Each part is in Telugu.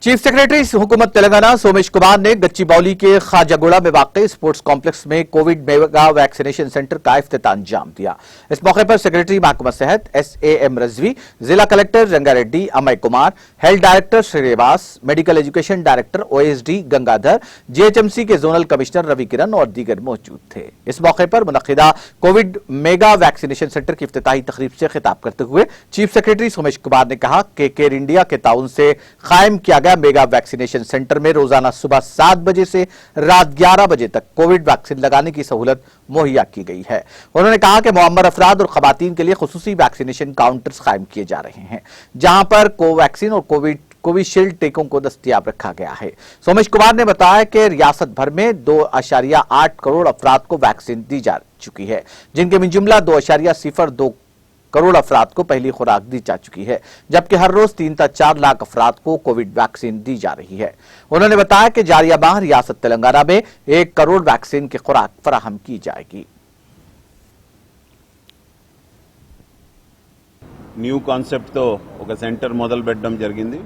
चीफ सेक्रेटरी हुकूमत तेलंगाना सोमेश कुमार ने गच्चीबौली के खाजागुड़ा में वाक़ स्पोर्ट्स कॉम्प्लेक्स में कोविड मेगा वैक्सीनेशन सेंटर का इफ्तिताह अंजाम दिया। इस मौके पर सेक्रेटरी महकमा सेहत SAM रजवी, जिला collector Rangareddy, Amoy Kumar, health director Srinivas, medical education director OSD Gangadhar, GHMC के जोनल कमिश्नर रवि किरण और दीगर मौजूद थे। इस मौके पर मुनक्किदा कोविड मेगा वैक्सीनेशन सेंटर की इफ्तिताही तकरीब से खिताब करते हुए चीफ सेक्रेटरी सोमेश कुमार ने कहा कि केयर इंडिया के ताउन से कायम किया गया मेगा वैक्सीनेशन सेंटर में रोजाना सुबह 7 बजे से रात 11 बजे तक कोविड वैक्सीन लगाने की सहूलत मुहैया की गई है। उन्होंने कहा कि मुअम्मर अफराद और खवातीन के लिए खुसूसी वैक्सीनेशन काउंटर्स कायम किए जा रहे हैं, जहां पर कोवैक्सीन और कोविशील्ड टीकों को दस्तयाब रखा गया है। सोमेश कुमार ने बताया कि रियासत भर में 2.8 करोड़ अफराद को वैक्सीन दी जा चुकी है, जिनके में जुमला 2.02 करोड़ अफराद को पहली खुराक दी जा चुकी है, जबकि हर रोज 3 से 4 लाख अफराद को कोविड वैक्सीन दी जा रही है। उन्होंने बताया कि जारिया माह रियासत तेलंगाना में 1 करोड़ वैक्सीन की खुराक फराहम की जाएगी। న్యూ కాన్సెప్ట్తో ఒక సెంటర్ మొదలు పెట్టడం జరిగింది।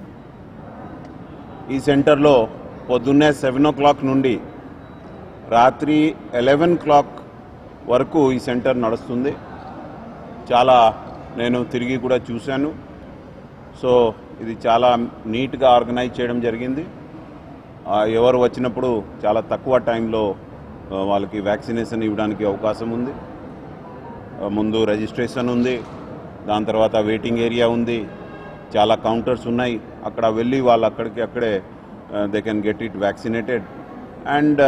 ఈ సెంటర్లో పొద్దున్నే 7 o'clock నుండి రాత్రి 11 o'clock వరకు ఈ సెంటర్ నడుస్తుంది। చాలా నేను తిరిగి కూడా చూశాను। సో ఇది చాలా నీట్గా ఆర్గనైజ్ చేయడం జరిగింది। ఎవరు వచ్చినప్పుడు చాలా తక్కువ టైంలో వాళ్ళకి వ్యాక్సినేషన్ ఇవ్వడానికి అవకాశం ఉంది। ముందు రిజిస్ట్రేషన్ ఉంది, దాని తర్వాత వెయిటింగ్ ఏరియా ఉంది, చాలా కౌంటర్స్ ఉన్నాయి। అక్కడ వెళ్ళి వాళ్ళు అక్కడే they can get it vaccinated and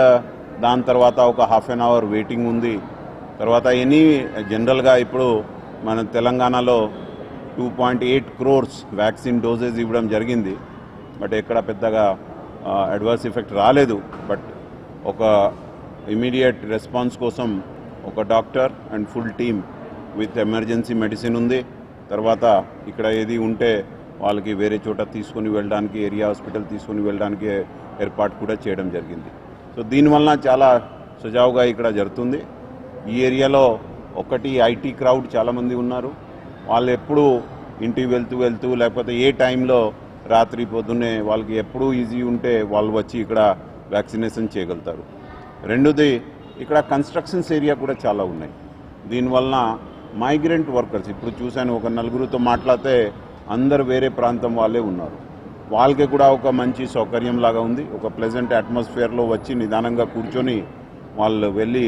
దాని తర్వాత ఒక హాఫ్ అన్ అవర్ వెయిటింగ్ ఉంది। తర్వాత ఎనీ జనరల్గా ఇప్పుడు మన తెలంగాణలో 2.8 crores వ్యాక్సిన్ డోసెస్ ఇవ్వడం జరిగింది, బట్ ఎక్కడ పెద్దగా అడ్వర్స్ ఎఫెక్ట్ రాలేదు। బట్ ఒక ఇమీడియట్ రెస్పాన్స్ కోసం ఒక doctor and full team with emergency medicine ఉంది। తర్వాత ఇక్కడ ఏది ఉంటే వాళ్ళకి వేరే చోట తీసుకొని వెళ్ళడానికి, ఏరియా హాస్పిటల్ తీసుకొని వెళ్ళడానికి ఏర్పాటు కూడా చేయడం జరిగింది। సో దీనివల్ల చాలా సజావుగా ఇక్కడ జరుగుతుంది। ఈ ఏరియాలో ఒకటి ఐటీ క్రౌడ్ చాలామంది ఉన్నారు, వాళ్ళు ఎప్పుడు ఇంటికి వెళ్తూ లేకపోతే ఏ టైంలో రాత్రి పొద్దున్నే వాళ్ళకి ఎప్పుడు ఈజీ ఉంటే వాళ్ళు వచ్చి ఇక్కడ వ్యాక్సినేషన్ చేయగలుగుతారు। రెండోది ఇక్కడ కన్స్ట్రక్షన్స్ ఏరియా కూడా చాలా ఉన్నాయి। దీనివల్ల మైగ్రెంట్ వర్కర్స్ ఇప్పుడు చూశాను, ఒక నలుగురితో మాట్లాడితే అందరు వేరే ప్రాంతం వాళ్ళే ఉన్నారు, వాళ్ళకి కూడా ఒక మంచి సౌకర్యం లాగా ఉంది। ఒక ప్లెజెంట్ అట్మాస్ఫియర్లో వచ్చి నిదానంగా కూర్చొని వాళ్ళు వెళ్ళి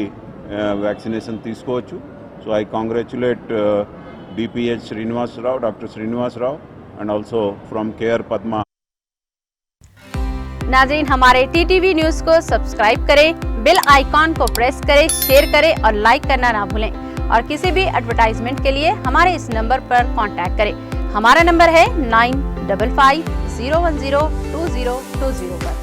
వ్యాక్సినేషన్ తీసుకోవచ్చు। So I congratulate DPH Srinivas Rao, Dr. Srinivas Rao and also from Care Padma। नाज़रीन, हमारे TTV न्यूज़ को सब्सक्राइब करें, बेल आइकॉन को प्रेस करें, शेयर करें और लाइक करना ना भूलें। और किसी भी एडवर्टाइजमेंट के लिए हमारे इस नंबर पर कांटेक्ट करें। हमारा नंबर है 9550102020 पर।